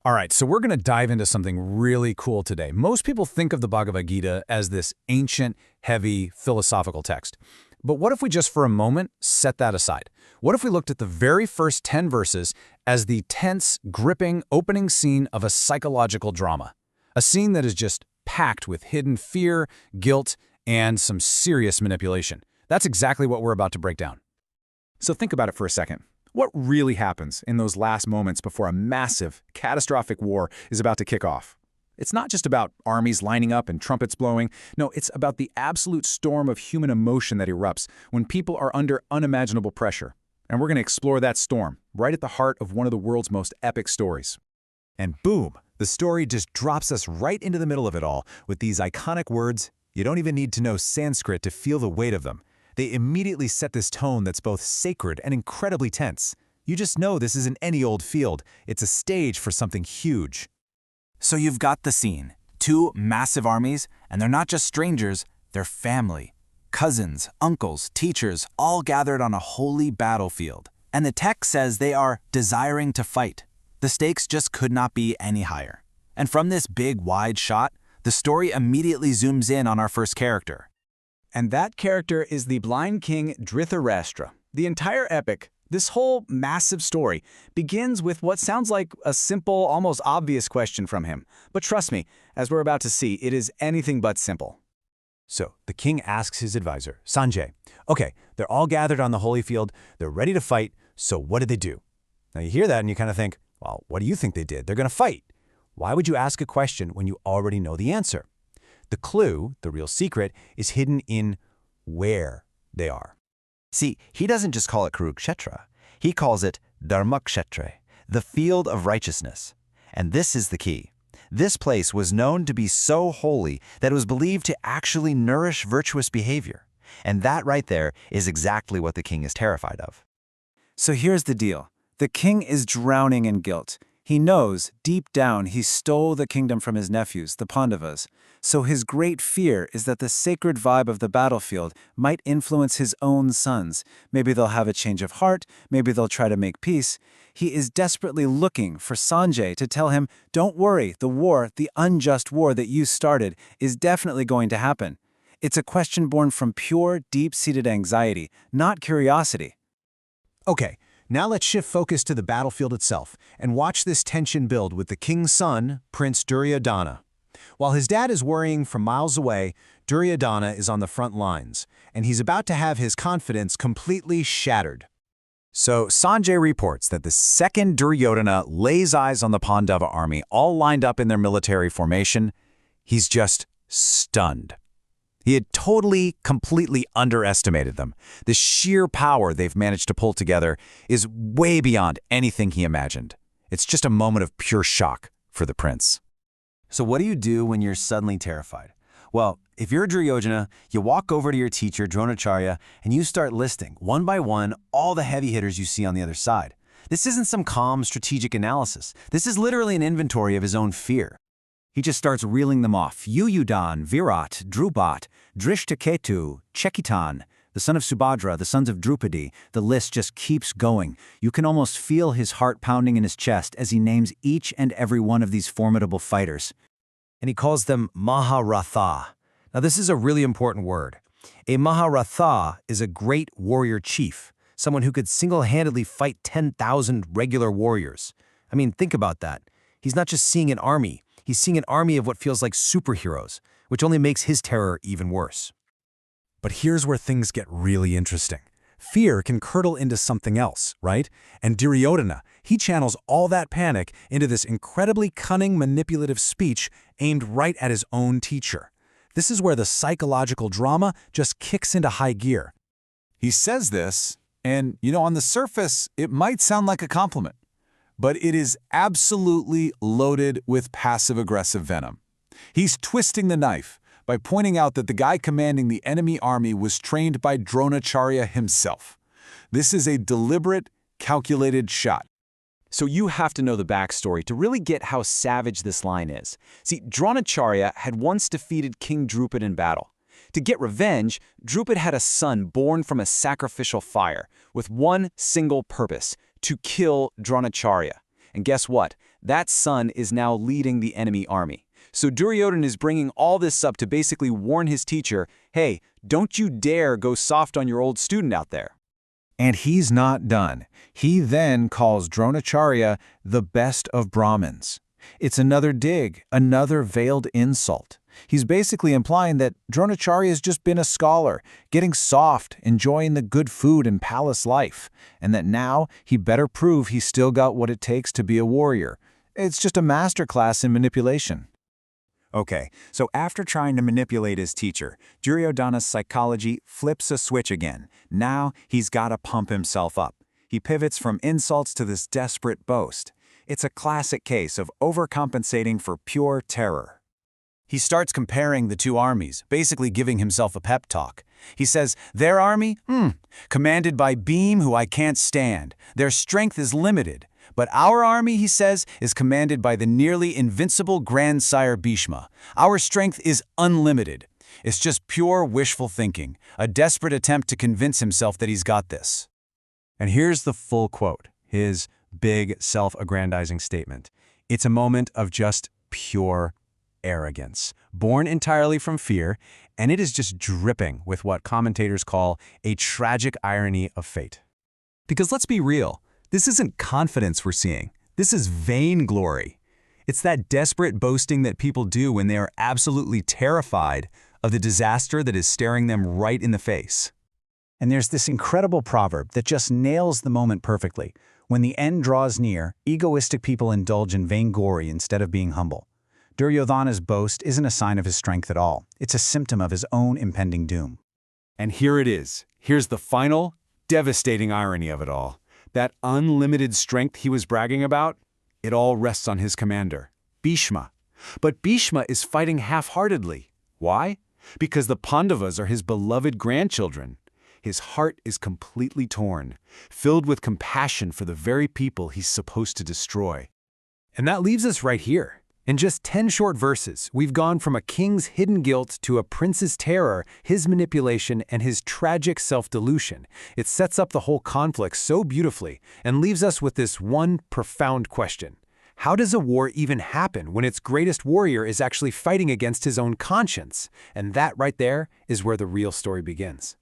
All right, so we're going to dive into something really cool today. Most people think of the Bhagavad Gita as this ancient, heavy, philosophical text. But what if we just for a moment set that aside? What if we looked at the very first 10 verses as the tense, gripping opening scene of a psychological drama? A scene that is just packed with hidden fear, guilt, and some serious manipulation. That's exactly what we're about to break down. So think about it for a second. What really happens in those last moments before a massive, catastrophic war is about to kick off? It's not just about armies lining up and trumpets blowing. No, it's about the absolute storm of human emotion that erupts when people are under unimaginable pressure. And we're going to explore that storm right at the heart of one of the world's most epic stories. And boom, the story just drops us right into the middle of it all with these iconic words. You don't even need to know Sanskrit to feel the weight of them. They immediately set this tone that's both sacred and incredibly tense. You just know this isn't any old field. It's a stage for something huge. So you've got the scene. Two massive armies, and they're not just strangers, they're family. Cousins, uncles, teachers, all gathered on a holy battlefield. And the text says they are desiring to fight. The stakes just could not be any higher. And from this big, wide shot, the story immediately zooms in on our first character. And that character is the blind king Dhritarashtra. The entire epic, this whole massive story, begins with what sounds like a simple, almost obvious question from him. But trust me, as we're about to see, it is anything but simple. So the king asks his advisor, Sanjay, okay, they're all gathered on the holy field, they're ready to fight, so what did they do? Now you hear that and you kind of think, well, what do you think they did? They're going to fight. Why would you ask a question when you already know the answer? The clue, the real secret, is hidden in where they are. See, he doesn't just call it Kurukshetra. He calls it Dharma-Kshetra, the field of righteousness. And this is the key. This place was known to be so holy that it was believed to actually nourish virtuous behavior. And that right there is exactly what the king is terrified of. So here's the deal. The king is drowning in guilt. He knows, deep down, he stole the kingdom from his nephews, the Pandavas. So his great fear is that the sacred vibe of the battlefield might influence his own sons. Maybe they'll have a change of heart, maybe they'll try to make peace. He is desperately looking for Sanjay to tell him, don't worry, the war, the unjust war that you started, is definitely going to happen. It's a question born from pure, deep-seated anxiety, not curiosity. Okay, now let's shift focus to the battlefield itself and watch this tension build with the king's son, Prince Duryodhana. While his dad is worrying from miles away, Duryodhana is on the front lines, and he's about to have his confidence completely shattered. So Sanjay reports that the second Duryodhana lays eyes on the Pandava army all lined up in their military formation, he's just stunned. He had totally, completely underestimated them. The sheer power they've managed to pull together is way beyond anything he imagined. It's just a moment of pure shock for the prince. So what do you do when you're suddenly terrified? Well, if you're Duryodhana, you walk over to your teacher, Dronacharya, and you start listing, one by one, all the heavy hitters you see on the other side. This isn't some calm, strategic analysis. This is literally an inventory of his own fear. He just starts reeling them off. Yuyudhan, Virat, Drupat, Drishtaketu, Chekitan, the son of Subhadra, the sons of Drupadi. The list just keeps going. You can almost feel his heart pounding in his chest as he names each and every one of these formidable fighters. And he calls them Maharatha. Now this is a really important word. A Maharatha is a great warrior chief, someone who could single-handedly fight 10,000 regular warriors. I mean, think about that. He's not just seeing an army. He's seeing an army of what feels like superheroes, which only makes his terror even worse. But here's where things get really interesting. Fear can curdle into something else, right? And Duryodhana, he channels all that panic into this incredibly cunning, manipulative speech aimed right at his own teacher. This is where the psychological drama just kicks into high gear. He says this, and, on the surface, it might sound like a compliment. But it is absolutely loaded with passive-aggressive venom. He's twisting the knife by pointing out that the guy commanding the enemy army was trained by Dronacharya himself. This is a deliberate, calculated shot. So you have to know the backstory to really get how savage this line is. See, Dronacharya had once defeated King Drupad in battle. To get revenge, Drupad had a son born from a sacrificial fire with one single purpose: to kill Dronacharya. And guess what? That son is now leading the enemy army. So Duryodhana is bringing all this up to basically warn his teacher, hey, don't you dare go soft on your old student out there. And he's not done. He then calls Dronacharya the best of Brahmins. It's another dig, another veiled insult. He's basically implying that Dronacharya has just been a scholar, getting soft, enjoying the good food and palace life, and that now he better prove he's still got what it takes to be a warrior. It's just a masterclass in manipulation. Okay, so after trying to manipulate his teacher, Duryodhana's psychology flips a switch again. Now he's got to pump himself up. He pivots from insults to this desperate boast. It's a classic case of overcompensating for pure terror. He starts comparing the two armies, basically giving himself a pep talk. He says, their army? Commanded by Bhim, who I can't stand. Their strength is limited. But our army, he says, is commanded by the nearly invincible grandsire Bhishma. Our strength is unlimited. It's just pure wishful thinking, a desperate attempt to convince himself that he's got this. And here's the full quote, his big self-aggrandizing statement. It's a moment of just pure arrogance, born entirely from fear, and it is just dripping with what commentators call a tragic irony of fate. Because let's be real, this isn't confidence we're seeing. This is vainglory. It's that desperate boasting that people do when they are absolutely terrified of the disaster that is staring them right in the face. And there's this incredible proverb that just nails the moment perfectly. When the end draws near, egoistic people indulge in vainglory instead of being humble. Duryodhana's boast isn't a sign of his strength at all. It's a symptom of his own impending doom. And here it is. Here's the final, devastating irony of it all. That unlimited strength he was bragging about, it all rests on his commander, Bhishma. But Bhishma is fighting half-heartedly. Why? Because the Pandavas are his beloved grandchildren. His heart is completely torn, filled with compassion for the very people he's supposed to destroy. And that leaves us right here. In just 10 short verses, we've gone from a king's hidden guilt to a prince's terror, his manipulation, and his tragic self-delusion. It sets up the whole conflict so beautifully and leaves us with this one profound question. How does a war even happen when its greatest warrior is actually fighting against his own conscience? And that right there is where the real story begins.